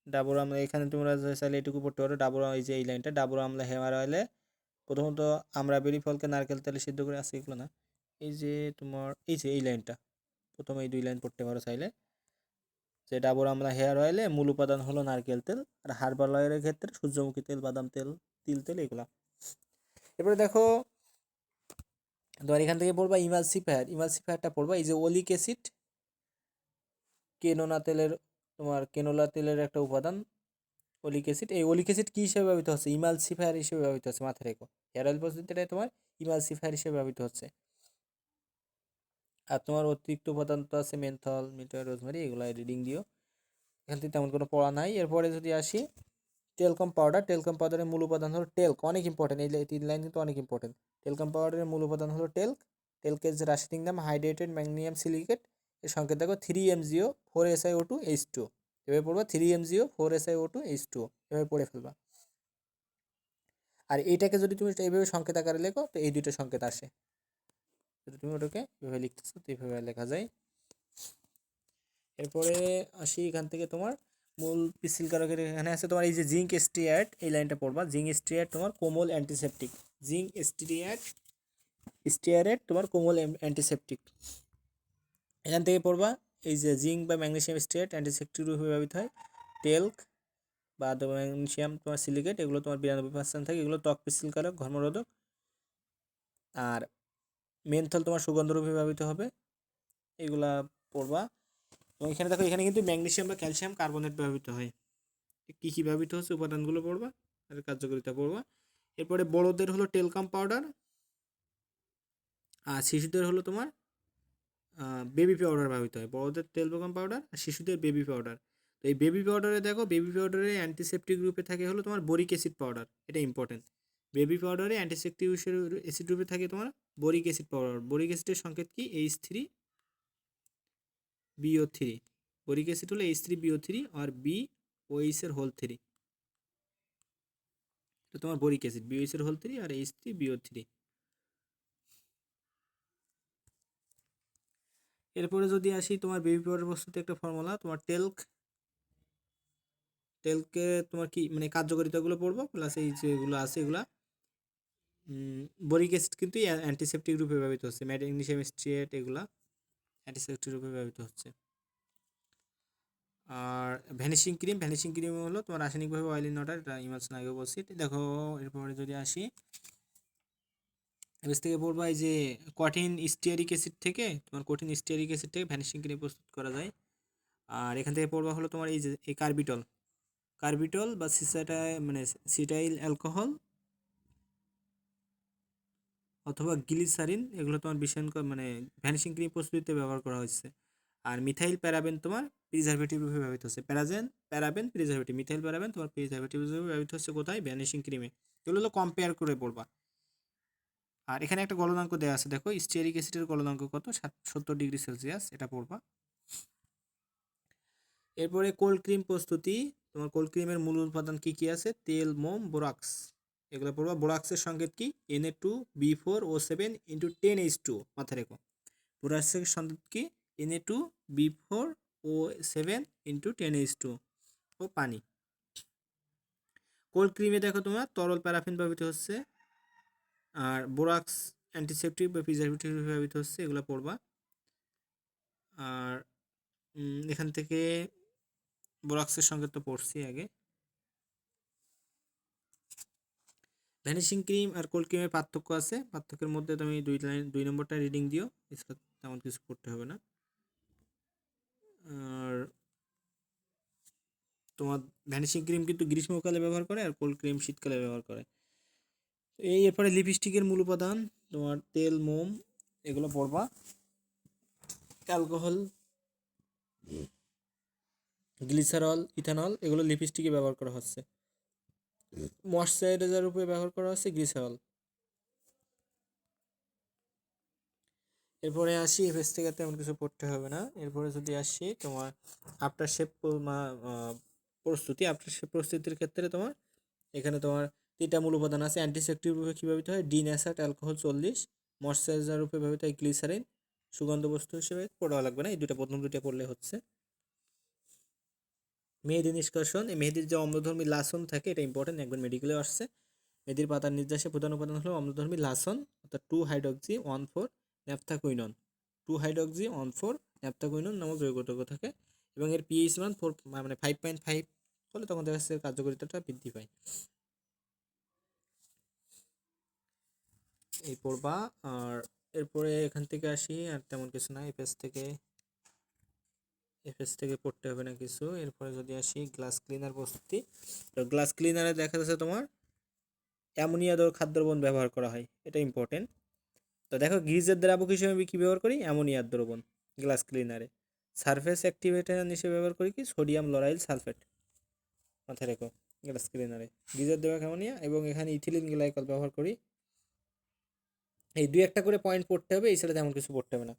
ডাবুর আমলা এখানে তোমরা চাইলে এটুকু পড়তে পারো, ডাবুর এই যে এই লাইনটা, ডাবুর আমলা হেয়ার অয়েলে প্রথমত আমরা বেরি ফলকে নারকেল তেলে সিদ্ধ করে, আছে এগুলো না, এই যে তোমার এই যে এই লাইনটা, প্রথমে এই 2 লাইন পড়তে পারো চাইলে, যে ডাবর আমলা হেয়ার অয়েলে মূল উপাদান হলো নারকেল তেল, আর হার্বাল অয়েলের ক্ষেত্রে সূর্যমুখী তেল, বাদাম তেল, তিল তেল এগুলা। এরপরে দেখো তোমার এখান থেকে পড়বা ইমালসিফায়ার, ইমালসিফায়ারটা পড়বা, এই যে ওলিক অ্যাসিড, কেনোলা তেলের, তোমার কেনোলা তেলের একটা উপাদান ওলিক অ্যাসিড। এই ওলিক অ্যাসিড কি হিসেবে ব্যবহৃত হচ্ছে? ইমালসিফায়ার হিসেবে ব্যবহৃত হচ্ছে, মাথায় রেখো। হেয়ার অয়েল প্রস্তুতিটাই তোমার ইমালসিফায়ার হিসেবে ব্যবহৃত হচ্ছে। আর তোমার অতিরিক্ত উপাদান তো আছে মেনথল, মিন্টয়, রোজমেরি, এগুলো রিডিং দিও, এখান থেকে তেমন কোনো পড়া নাই। এরপরে যদি আসি টেলকম পাউডার, টেলকম পাউডারের মূল উপাদান হলো টেলক, অনেক ইম্পর্টেন্ট, এই 3 লাইন কিন্তু অনেক ইম্পর্টেন্ট। টেলকম পাউডারের মূল উপাদান হলো টেলক, টেলকের যে রাসায়নিক নাম হাইড্রেটেড ম্যাগনেসিয়াম সিলিকেট, এর সংকেত দেখো 3MgO 4SiO2 H2, এভাবে পড়বা 3MgO 4SiO2 H2, এভাবে পড়ে ফেলবা। আর এইটাকে যদি তুমি এইভাবে সংকেত আকারে লেখো, তো এই 2টা সংকেত আসে, যদি তুমি ওটাকে এভাবে লিখতেছো তো এইভাবে লেখা যায়। এরপরে আসি এখান থেকে তোমার মূল পিসিল কারকের, এখানে আছে তোমার এই যে জিঙ্ক স্টিয়ার্ট, এই লাইনটা পড়বা, জিঙ্ক স্টিয়ার্ট তোমার কোমল অ্যান্টিসেপটিক, জিঙ্ক স্টিয়ারেট তোমার কোমল অ্যান্টিসেপটিক, এখান থেকে পড়বা। এই যে জিঙ্ক বা ম্যাগনেসিয়াম স্টিয়ারেট অ্যান্টিসেপটিক রূপে ব্যবহৃত হয়। টেলক বা ম্যাগনেসিয়াম তোমার সিলিকেট, এগুলো তোমার 92% থাকে, এগুলো ত্বক পিসিলকারক, ঘর্মরোধক। আর মেনথল তোমার সুগন্ধরূপে ব্যবহৃত হবে, এগুলা পড়বা। এবং এখানে দেখো, এখানে কিন্তু ম্যাগনেসিয়াম বা ক্যালসিয়াম কার্বনেট ব্যবহৃত হয়, কী কী ব্যবহৃত হচ্ছে উপাদানগুলো পড়বা আর কার্যকারিতা পড়বা। এরপরে বড়দের হলো টেলকাম পাউডার, আর শিশুদের হলো তোমার বেবি পাউডার ব্যবহৃত হয়। বড়দের টেলকাম পাউডার আর শিশুদের বেবি পাউডার। তো এই বেবি পাউডারে দেখো, বেবি পাউডারে অ্যান্টিসেপটিক রূপে থাকে হলো তোমার বোরিক অ্যাসিড পাউডার, এটা ইম্পর্টেন্ট। বেবি পাউডারে অ্যান্টিসেপটিক অ্যাসিড রূপে থাকে তোমার বোরিক অ্যাসিড পাউডার। বোরিক অ্যাসিডের সংকেত কি? H3BO3, বোরিক অ্যাসিড হলো H3BO3 আর BOH এর হোল 3, তো তোমার বোরিক অ্যাসিড BOH এর হোল 3 আর H3BO3। এরপরে যদি আসি তোমার বেবি পাউডার প্রস্তুতি একটা ফর্মুলা, তোমার টেলকে তোমার কি মানে কার্যকারিতাগুলো পড়বো, প্লাস এই যেগুলো আছে এগুলা। বোরিক অ্যাসিড কিন্তু অ্যান্টিসেপটিক রূপে ব্যবহৃত হচ্ছে, ম্যাগনেসিয়াম স্ট্রিয়েট এগুলা অ্যান্টিসেপটিক রূপে ব্যবহৃত হচ্ছে। আর ভ্যানিশিং ক্রিম হলো তোমার রাসায়নিকভাবে অয়েলি নটার, এটা ইমালশন আগেও বলছি। দেখো এরপরে যদি আসি, এর থেকে পড়বা এই যে কঠিন স্টিয়ারিক অ্যাসিড থেকে ভ্যানিশিং ক্রিম প্রস্তুত করা যায়। আর এখান থেকে পড়বা হলো তোমার এই যে এই কার্বিটল বা মানে সিটাইল অ্যালকোহল অথবা গ্লিসারিন, এগুলো তোমার মানে ভ্যানিশিং ক্রিম প্রস্তুতিতে ব্যবহার করা হচ্ছে। আর মিথাইল প্যারাবেন তোমার প্রিজারভেটিভ রূপে ব্যবহৃত হচ্ছে। প্যারাবেন প্রিজারভেটিভ, মিথাইল প্যারাবেন তোমার প্রিজারভেটিভ হিসেবে ব্যবহৃত হচ্ছে কোথায়? ভ্যানিশিং ক্রিমে। এগুলো হলো কম্পেয়ার করে পড়বা। আর এখানে একটা গলনাঙ্ক দেওয়া আছে, দেখো স্টিয়ারিক অ্যাসিডের গলনাঙ্ক কত, 70°C, এটা পড়বা। এরপরে কোল্ড ক্রিম প্রস্তুতি, তোমার কোল্ড ক্রিমের মূল উপাদান কি কি আছে? তেল, মোম, বোরাক্স, এগুলো পড়বা। বোরাক্সের সংকেত কি? Na2B4O7 × 10H2, মাথায় রেখো। বোরাক্সের সংকেত কি? Na2B4O7 × 10H2 ও পানি। কোল্ড ক্রিমে দেখো তোমার তরল প্যারাফিন ব্যবহৃত হচ্ছে, আর বোরাক্স অ্যান্টিসেপটিক বা প্রিজারভেটিভ ব্যবহৃত হচ্ছে, এগুলো পড়বা। আর এখান থেকে বোরাক্সের সংকেত তো পড়ছি আগে। ভ্যানিশিং ক্রিম আর কোল্ড ক্রিমের পার্থক্য আছে, পার্থক্যের মধ্যে তুমি 2 নম্বরটা রিডিং দিও, এছাড়া তেমন কিছু করতে হবে না। আর তোমার ভ্যানিশিং ক্রিম কিন্তু গ্রীষ্মকালে ব্যবহার করে, আর কোল্ড ক্রিম শীতকালে ব্যবহার করে। এরপরে লিপস্টিকের মূল উপাদান তোমার তেল, মোম, এগুলো পড়বা। অ্যালকোহল, গ্লিসারল, ইথানল, এগুলো লিপস্টিকে ব্যবহার করা হচ্ছে। ময়শ্চারাইজার রূপে ব্যবহার করা হচ্ছে গ্লিসারল। এরপরে আসি, এফএস থেকে তেমন কিছু পড়তে হবে না। এরপরে যদি আসি তোমার আফটার শেপ প্রস্তুতির ক্ষেত্রে তোমার এখানে তোমার 3টা মূল উপাদান আছে। অ্যান্টিসেপটিক রূপে কী ব্যবহৃত হয়? ডিন্যাসার্ট অ্যালকোহল 40। ময়শ্চারাইজার রূপে ব্যবহৃত হয় গ্লিসারিন। সুগন্ধ বস্তু হিসেবে পড়া লাগবে না, এই প্রথম দুটো পড়লে হচ্ছে। মেহেদি নিষ্কাশন, এই মেহেদির যে অম্লধর্মী লাসন থাকে, এটা ইম্পর্টেন্ট, একবার মেডিকেলেও আসছে। মেহেদির পাতার নির্যাসে প্রধান উপাদান হলো অম্লধর্মী লাসন, অর্থাৎ 2-হাইড্রক্সি-1,4 ন্যাপথাকুইনন। 2-হাইড্রক্সি-1,4 ন্যাপথাকুইনন নামক যৌগযৌগ থাকে, এবং এর পিএইচ মান 4 মানে 5.5 হলে তখন দেখা যাচ্ছে কার্যকারিতাটা বৃদ্ধি পায়। এই পড়বা। আর এরপরে এখান থেকে আসি, আর তেমন কিছু না, এফএস থেকে পড়তে হবে না কিছু। এরপরে যদি আসি গ্লাস ক্লিনার প্রস্তুতি, তো গ্লাস ক্লিনারে দেখা যাচ্ছে তোমার অ্যামোনিয়া খাদ্য দ্রবণ ব্যবহার করা হয়, এটা ইম্পর্টেন্ট। তো দেখো গ্রিজের দ্রাবক হিসেবে আমি কী ব্যবহার করি? অ্যামোনিয়ার দ্রবণ গ্লাস ক্লিনারে। সারফেস অ্যাক্টিভেটর হিসেবে ব্যবহার করি কি? সোডিয়াম লরাইল সালফেট, মাথায় রেখো। গ্লাস ক্লিনারে গ্রিজের দ্রাবক অ্যামোনিয়া, এবং এখানে ইথিলিন গ্লাইকল ব্যবহার করি। এই 2-1টা করে পয়েন্ট পড়তে হবে, এই সাথে তেমন কিছু পড়তে হবে না,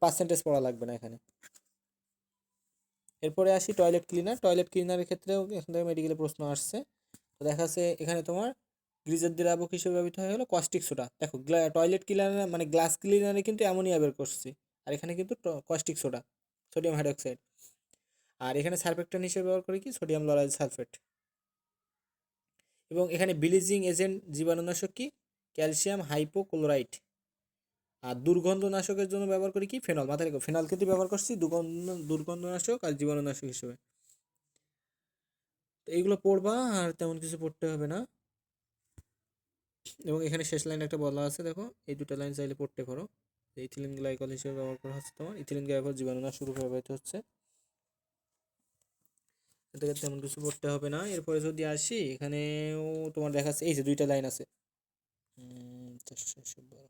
পার্সেন্টেজ পড়া লাগবে না এখানে। এরপরে আসি টয়লেট ক্লিনারের ক্ষেত্রেও এখান থেকে মেডিকেলে প্রশ্ন আসছে। তো দেখা যাচ্ছে এখানে তোমার গ্রিজের দ্রাবক হিসেবে ব্যবহৃত হয় হলো কস্টিক সোডা। দেখো টয়লেট ক্লিনারে মানে গ্লাস ক্লিনারে কিন্তু অ্যামোনিয়া বের করছি, আর এখানে কিন্তু কস্টিক সোডা, সোডিয়াম হাইড্রক্সাইড। আর এখানে সারফেক্ট্যান্ট হিসেবে ব্যবহার করি কি? Sodium lauryl sulphate. এবং এখানে ব্লিচিং এজেন্ট জীবাণুনাশক কি? Calcium hypochlorite. আর দুর্গন্ধনাশকের জন্য ব্যবহার করি কি? ফেনল, মাথায় রেখো। ফেনল কিন্তু ব্যবহার করছি দুর্গন্ধনাশক আর জীবাণুনাশক হিসেবে। তো এইগুলো পড়বা, আর তেমন কিছু পড়তে হবে না। এবং এখানে শেষ লাইন একটা বলা আছে, দেখো এই 2টা লাইন চাইলে পড়তে পারো। ইথিলিন গ্লাইকল হিসেবে ব্যবহার করা হচ্ছে তোমার, ইথিলিন গ্লাইকল জীবাণুনাশক রূপে ব্যবহৃত হচ্ছে। এটাকে তেমন কিছু পড়তে হবে না। এরপরে যদি আসি, এখানেও তোমার দেখাচ্ছে এই যে 2টা লাইন আছে, 412।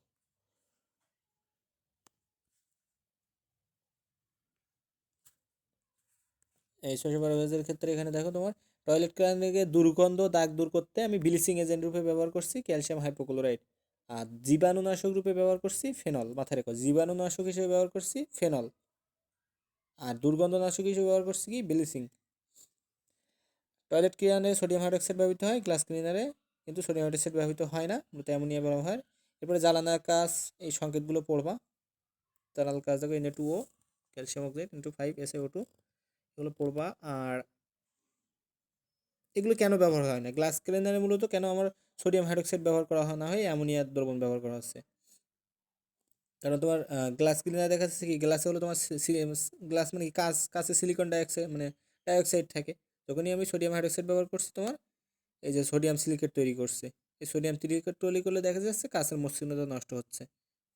এই 612 ক্ষেত্রে এখানে দেখো তোমার টয়লেট ক্লিনারে দুর্গন্ধ দাগ দূর করতে আমি ব্লিচিং এজেন্ট রূপে ব্যবহার করছি ক্যালসিয়াম হাইপোক্লোরাইড। আর জীবাণুনাশক রূপে ব্যবহার করছি ফেনল, মাথায় রেখো। জীবাণুনাশক হিসেবে ব্যবহার করছি ফেনল, আর দুর্গন্ধনাশক হিসেবে ব্যবহার করছি কি? ব্লিচিং। টয়লেট ক্লিনারে সোডিয়াম হাইড্রক্সাইড ব্যবহৃত হয়, গ্লাস ক্লিনারে কিন্তু সোডিয়াম হাইড্রক্সাইড ব্যবহৃত হয় না, মূলত অ্যামোনিয়া ব্যবহার। এরপরে জ্বালানার কাজ, এই সংকেতগুলো পড়বা। জ্বালানার কাজ দেখো Na2O calcium oxide into 5 SiO2 এগুলো পড়বা। আর এগুলো কেন ব্যবহার হয় না, গ্লাস ক্লিনারে মূলত কেন আমার সোডিয়াম হাইড্রোক্সাইড ব্যবহার করা না হয় অ্যামোনিয়ার দ্রবণ ব্যবহার করা হচ্ছে? কারণ তোমার গ্লাস ক্লিনার দেখা যাচ্ছে কি গ্লাসে হলো তোমার গ্লাস মানে কি কাঁচে সিলিকন ডাইঅক্সাইড মানে ডাইঅক্সাইড থাকে। যখনই আমি সোডিয়াম হাইড্রোক্সাইড ব্যবহার করছি তোমার এই যে সোডিয়াম সিলিকেট তৈরি করছে, এই সোডিয়াম সিলিকেট তৈরি করলে দেখা যাচ্ছে কাঁচের মসৃণতা নষ্ট হচ্ছে,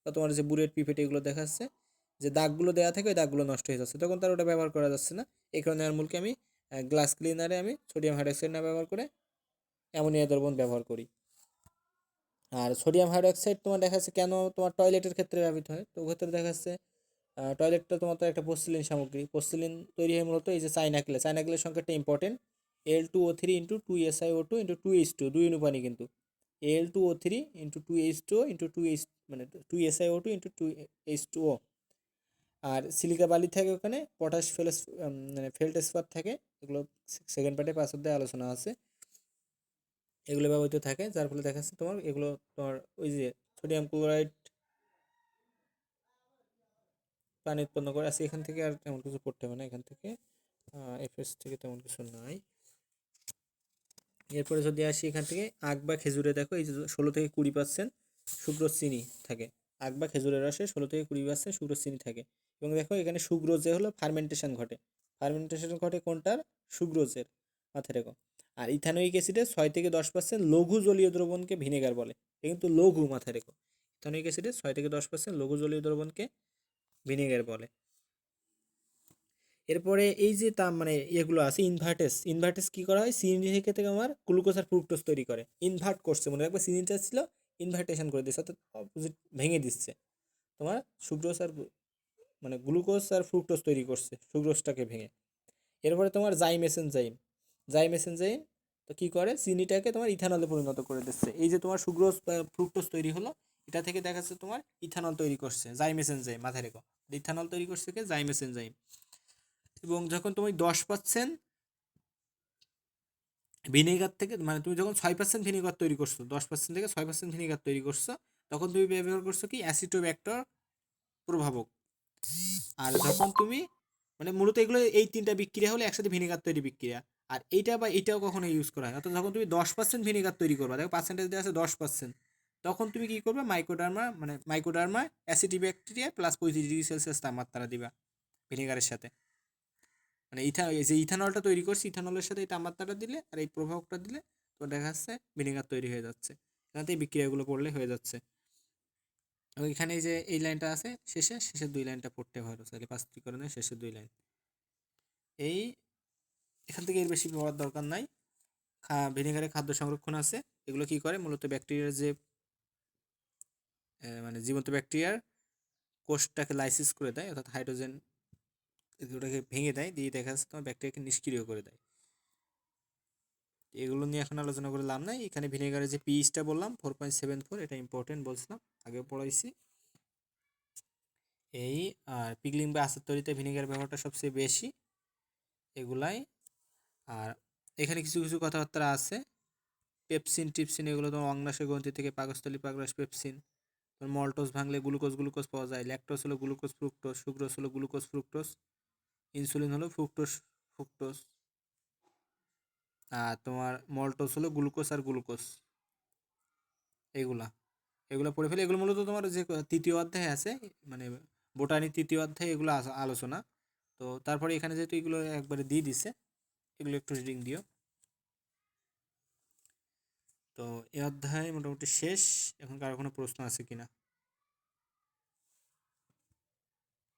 বা তোমার যে বুলেট পিপেট এগুলো দেখা যাচ্ছে যে দাগগুলো দেওয়া থাকে ওই দাগগুলো নষ্ট হয়ে যাচ্ছে, তখন তার ওটা ব্যবহার করা যাচ্ছে না। এই কারণে আর মূলকে আমি গ্লাস ক্লিনারে আমি সোডিয়াম হাইড্রোক্সাইড না ব্যবহার করে অ্যামোনিয়া দ্রবণ ব্যবহার করি। আর সোডিয়াম হাইড্রোক্সাইড তোমার দেখা যাচ্ছে কেন তোমার টয়লেটের ক্ষেত্রে ব্যবহৃত হয়, তো ক্ষেত্রে দেখা যাচ্ছে টয়লেটটা তোমার তো একটা পোর্সিলিন সামগ্রী, পোর্সিলিন তৈরি হয় মূলত এই যে চাইনাকেলের সংখ্যাটা important, Al2O3 into 2SiO2 into 2H2 দুই অনুপানি কিন্তু Al2O3 into 2H2 into 2H মানে 2SiO2 ইন্টু 2H2O। আর সিলিকা বালি থাকে ওখানে, পটাশ মানে ফেল্ডস্পার থাকে, এগুলো সেকেন্ড পার্টে 5 অধ্যায়ে আলোচনা আছে। এগুলো ব্যবহৃত থাকে যার ফলে দেখা যাচ্ছে তোমার এগুলো তোমার ওই যে সোডিয়াম ক্লোরাইড পানি উৎপন্ন করে আছে, এখান থেকে আর তেমন কিছু পড়তে হবে না, এখান থেকে এফএস থেকে তেমন কিছু নাই। এরপরে যদি আসি এখান থেকে আখ বা খেজুরে দেখো এই যে 16 থেকে 20% সুক্রোজ চিনি থাকে, আখ বা খেজুরের রসে 16 থেকে 20% সুক্রোজ চিনি থাকে। এবং দেখো এখানে সুক্রোজে হলো ফার্মেন্টেশন ঘটে কোনটার, সুক্রোজের, মাথায় রেখো। আর ইথানোয়িক অ্যাসিডে 6 থেকে 10% লঘু জলীয় দ্রবণকে ভিনেগার বলে, কিন্তু লঘু, মাথায় রেখো, ইথানোয়িক অ্যাসিডে 6 থেকে 10% লঘু জলীয় দ্রবণকে ভিনেগার বলে। এরপরে এই যে মানে এগুলো আছে ইনভার্টেস কি করা হয়, চিনি থেকে আমার গ্লুকোজ আর ফ্রুক্টোজ তৈরি করে, ইনভার্ট করছে, মনে রাখবে চিনিটা ছিল ইনভার্টেশন করে দিচ্ছে, অর্থাৎ অপোজিট ভেঙে দিচ্ছে, তোমার সুক্রোজ আর মানে গ্লুকোজ আর ফ্রুক্টোজ তৈরি করছে সুক্রোজটাকে ভেঙে। এরপরে তোমার জাইম এসেনজাইম তো কি করে, চিনিটাকে তোমার ইথানলে পরিণত করে দিচ্ছে, এই যে তোমার সুক্রোজ বা ফ্রুক্টোজ তৈরি হলো এটা থেকে দেখা যাচ্ছে তোমার ইথানল তৈরি করছে জাইম, মাথায় রেখো, ইথানল তৈরি করছে কি জাইম। এবং যখন তুমি 10% ভিনেগার থেকে মানে তুমি যখন 6% ভিনেগার তৈরি করছো, 10% থেকে 6% ভিনেগার তৈরি করছো, তখন তুমি ব্যবহার করছো কি অ্যাসিটোব্যাক্টর প্রভাবক। আর যখন তুমি মানে মূলত এগুলো এই 3টা বিক্রিয়া হলে একসাথে ভিনেগার তৈরি বিক্রিয়া, আর এইটা বা এইটাও কখনো ইউজ করা হয়, অর্থাৎ যখন তুমি 10% ভিনেগার তৈরি করবা, দেখো পার্সেন্টেজ দেওয়া আছে 10%, তখন তুমি কি করবে, মাইক্রোডার্মা অ্যাসিডোব্যাকটেরিয়া প্লাস 35°C তাপমাত্রা দিবা ভিনেগারের সাথে, মানে যে ইথানলটা তৈরি করছি ইথানলের সাথে এই তাপমাত্রাটা দিলে আর এই প্রভাবটা দিলে তো দেখা যাচ্ছে ভিনেগার তৈরি হয়ে যাচ্ছে, এখান থেকে বিক্রিয়াগুলো পড়লে হয়ে যাচ্ছে। এবং এখানে যে এই লাইনটা আছে শেষের 2 লাইনটা পড়তে হয়, তাহলে পাঁচটিকরণের শেষের 2 লাইন, এই এখান থেকে এর বেশি পড়ার দরকার নাই। ভিনেগারে খাদ্য সংরক্ষণ আছে, এগুলো কি করে মূলত ব্যাকটেরিয়ার যে মানে জীবন্ত ব্যাকটেরিয়ার কোষটাকে লাইসিস করে দেয়, অর্থাৎ হাইড্রোজেন এগুলোকে ভেঙে দেয়, দিয়ে দেখা যাচ্ছে তোমার ব্যাকটেরিয়াকে নিষ্ক্রিয় করে দেয়। এগুলো নিয়ে এখন আলোচনা করে লাভ নাই। এখানে ভিনেগারের যে পিএইচটা বললাম 4.74, এটা ইম্পর্টেন্ট বলছিলাম, আগে পড়াইছি। এই আর পিগলিং বা আচার তৈরিতে ভিনেগার ব্যবহারটা সবচেয়ে বেশি এগুলাই। আর এখানে কিছু কিছু কথাবার্তা আছে, টিপসিন এগুলো তোমার অগ্নাশয় গ্রন্থি থেকে পাকস্থলী পাকরাস পেপসিন, মল্টোজ ভাঙলে গ্লুকোজ পাওয়া যায়, ল্যাকটোজ হলো গ্লুকোজ ফ্রুক্টোজ, সুক্রোজ হলো গ্লুকোজ ফ্রুক্টোজ, ইনসুলিন হলো ফ্রুক্টোজ, আর তোমার মল্টোজ হলো গ্লুকোজ আর গ্লুকোজ, এগুলা এগুলো পড়ে ফেলে। এগুলো মূলত তোমার যে 3য় অধ্যায়ে আছে, মানে বোটানি 3য় অধ্যায়ে এগুলো আলোচনা। তো তারপরে এখানে যেহেতু এগুলো একবারে দিয়ে দিছে, এগুলো একটু রিডিং দিও। তো এই অধ্যায় মোটামুটি শেষ, এখন কারো কোনো প্রশ্ন আছে কিনা?